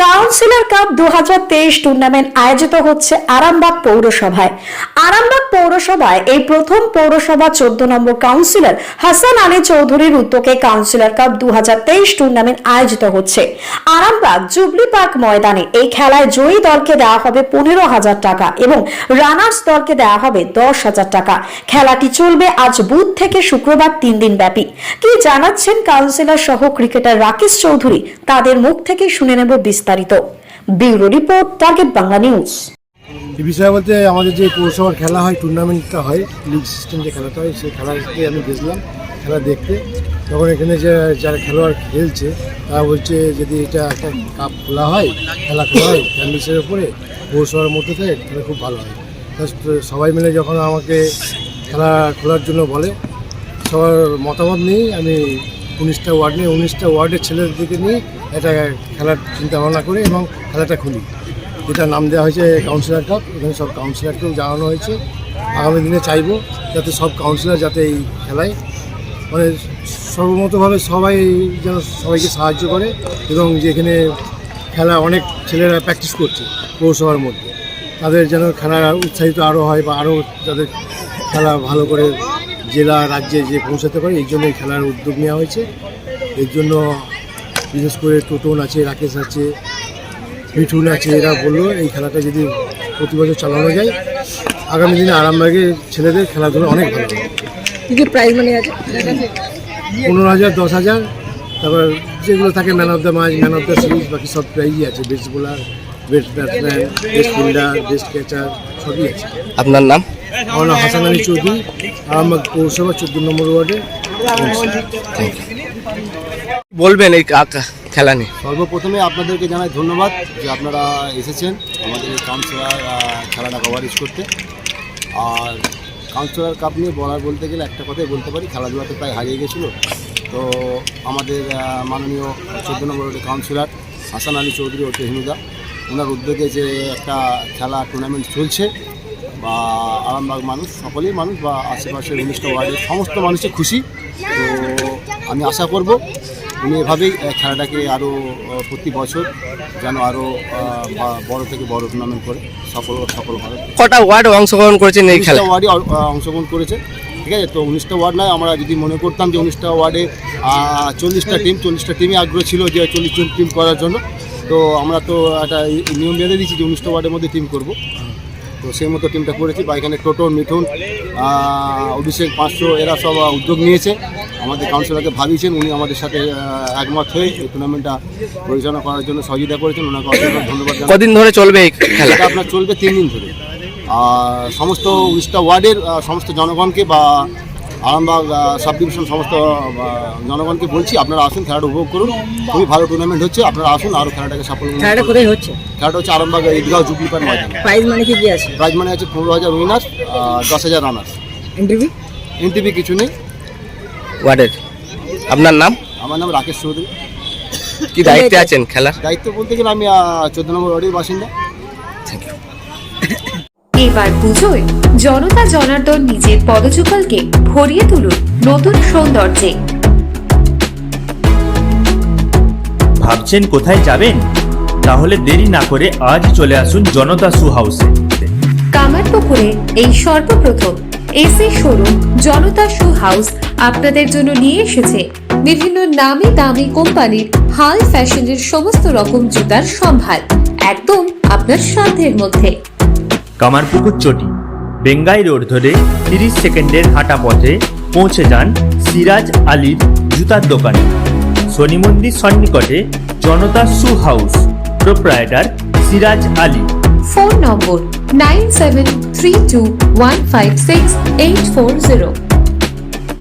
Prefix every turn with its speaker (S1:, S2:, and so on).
S1: Councillor cup 2023 tournament আয়োজিত হচ্ছে আরামবাগ পৌরসভায়। আরামবাগ পৌরসভায় এই প্রথম পৌরসভা 14 নম্বর কাউন্সিলর হাসান আলী চৌধুরীর উদ্যোগে কাউন্সিলর কাপ 2023 টুর্নামেন্ট আয়োজিত হচ্ছে। আরামবাগ জুবলি পার্ক ময়দানে এই খেলায় জয়ী দলকে দেওয়া হবে 15,000 টাকা এবং রানার্স দলকে দেওয়া হবে 10,000 টাকা। খেলাটি চলবে আজ বুধ থেকে শুক্রবার 3 দিন ব্যাপী। কি জানাচ্ছেন কাউন্সিলর সহ ক্রিকেটার রাকেশ চৌধুরী, তাদের মুখ থেকে শুনে নেব বিস্তারিত। Bureau report, target Bangla news.
S2: এই বিষয়ে বলতে আমাদের যে পৌরসভার খেলা হয়, টুর্নামেন্টটা হয়, লিগ সিস্টেম যে খেলাটা হয়, সেই খেলাতে আমি গেছিলাম খেলা দেখতে। তখন এখানে যে যারা খেলোয়াড় খেলছে তারা বলছে যদি এটা একটা কাপ খোলা হয়, খেলা খোলা হয় ক্যাম্বিসের উপরে পৌরসভার মধ্যে থেকে, তাহলে খুব ভালো হয়। সবাই মিলে যখন আমাকে খেলা খোলার জন্য বলে, সবার মতামত নিয়েই আমি 19টা ওয়ার্ড নিয়ে 19টা ওয়ার্ডের ছেলেদেরকে নিয়ে এটা খেলার চিন্তা ভাবনা করি এবং খেলাটা খুলি। এটা নাম দেওয়া হয়েছে কাউন্সিলর কাপ। এখানে সব কাউন্সিলরকেও জানানো হয়েছে। আগামী দিনে চাইব যাতে সব কাউন্সিলর যাতে এই খেলায় মানে সর্বমতভাবে সবাই যেন সবাইকে সাহায্য করে এবং যেখানে খেলা অনেক ছেলেরা প্র্যাকটিস করছে পৌরসভার মধ্যে, তাদের যেন খেলা উৎসাহিত আরও হয় বা আরও যাদের খেলা ভালো করে জেলা রাজ্যে যে পৌঁছাতে পারে, এই জন্য এই খেলার উদ্যোগ নেওয়া হয়েছে। এর জন্য বিশেষ করে টোটন আছে, রাকেশ আছে, মিঠুন আছে, এরা বললো এই খেলাটা যদি প্রতি বছর চালানো যায় আগামী দিনে আরামবাগের ছেলেদের খেলাধুলা অনেক ভালো হবে।
S3: কী কী প্রাইজ মানি আছে?
S2: 15,000, 10,000, তারপর যেগুলো থাকে man of the match, man of the series, বাকি সব প্রাইজই আছে। Best bowler, best batsman, best fielder, best catcher সবই আছে।
S4: আপনার নাম?
S2: আমার নাম হাসান আলী চৌধুরী, আরামবাগ পৌরসভা 14 নম্বর ওয়ার্ডে।
S4: বলবেন এই খেলা নিয়ে?
S5: সর্বপ্রথমে আপনাদেরকে জানাই ধন্যবাদ যে আপনারা এসেছেন আমাদের এই কাউন্সিলর খেলাটা কভারেজ করতে। আর কাউন্সিলর কাপ নিয়ে বলার বলতে গেলে একটা কথাই বলতে পারি, খেলাধুলাতে প্রায় হারিয়ে গেছিলো। তো আমাদের মাননীয় 14 নম্বর ওয়ার্ডের কাউন্সিলর হাসান আলী চৌধুরী ও তেহমিদা, ওনার উদ্যোগে যে একটা খেলা টুর্নামেন্ট চলছে, বা আরামবাগ মানুষ, সকলেই মানুষ বা আশেপাশের 19টা ওয়ার্ডের সমস্ত মানুষই খুশি। তো আমি আশা করব উনি এভাবেই খেলাটাকে আরও প্রতি বছর যেন আরও বড় থেকে বড় টুর্নামেন্ট করে সফলভাবে।
S4: কটা ওয়ার্ড অংশগ্রহণ করেছেন এই খেলায়?
S5: 19টা ওয়ার্ডই অংশগ্রহণ করেছে, ঠিক আছে। তো 19টা ওয়ার্ড নয়, আমরা যদি মনে করতাম যে 19টা ওয়ার্ডে 40টা টিমই আগ্রহ ছিল যে 40 জন টিম করার জন্য, তো আমরা তো একটা নিয়ম বেঁধে দিচ্ছি যে 19টা ওয়ার্ডের মধ্যে টিম করব। তো সেই মতো টিমটা করেছি। বা এখানে টোটন, মিঠুন, অভিষেক, 500 এরা সব উদ্যোগ নিয়েছে, আমাদের কাউন্সিলরকে ভাবিয়েছেন, উনি আমাদের সাথে একমত হয়ে এই টুর্নামেন্টটা পরিচালনা করার জন্য সহযোগিতা করেছেন। ওনাকে অনেক ধন্যবাদ।
S4: কদিন ধরে চলবে এই খেলা?
S5: এটা আপনার চলবে 3 দিন ধরে। আর সমস্ত 19টা ওয়ার্ডের সমস্ত জনগণকে বা আরামবাগ সাব ডিভিশন সমস্ত জনগণকে বলছি, আপনারা আসুন, খেলাটা উপভোগ করুন। খুবই ভালো টুর্নামেন্ট হচ্ছে, আপনারা আসুন, আরও খেলাটাকে সাফল্য।
S3: খেলাটা কোথায় হচ্ছে?
S5: খেলাটা হচ্ছে আরামবাগ ঈদগাঁও জুবলি পার্ক ময়দানে।
S3: প্রাইজ মানি কি আছে?
S5: প্রাইজ মানে আছে 15,000 উইনার, 10,000 রানার্স। এনটিভি কিছু নেই।
S4: ওয়ার্ডের আপনার নাম?
S5: আমার নাম রাকেশ চৌধুরী।
S4: কি দায়িত্বে আছেন খেলার?
S5: দায়িত্ব বলতে গেলে আমি 14 নম্বর ওয়ার্ডের বাসিন্দা।
S6: এবার পুজোয় জনতা জনার্দন নিজের পদযুগলকে ভরিয়ে তুলুন নতুন সৌন্দর্যে।
S7: ভাবছেন কোথায় যাবেন? তাহলে দেরি না করে আজ চলে আসুন জনতা শু হাউসে।
S6: কামারপুকুরে এই সর্বপ্রথম এসি শোরুম জনতা শু হাউস আপনাদের জন্য নিয়ে এসেছে বিভিন্ন নামি দামি কোম্পানির হাই ফ্যাশনের সমস্ত রকম জুতার সম্ভার, একদম আপনার সাধ্যের মধ্যে।
S7: কামারপুকুর চটি, বেঙ্গাই রোড ধরে 30 সেকেন্ডের হাঁটা পথে পৌঁছে যান সিরাজ আলীর জুতার দোকানে। শনি মন্দির সন্নিকটে Janata shoe house, proprietor Siraj Ali.
S6: Phone number 9732156840।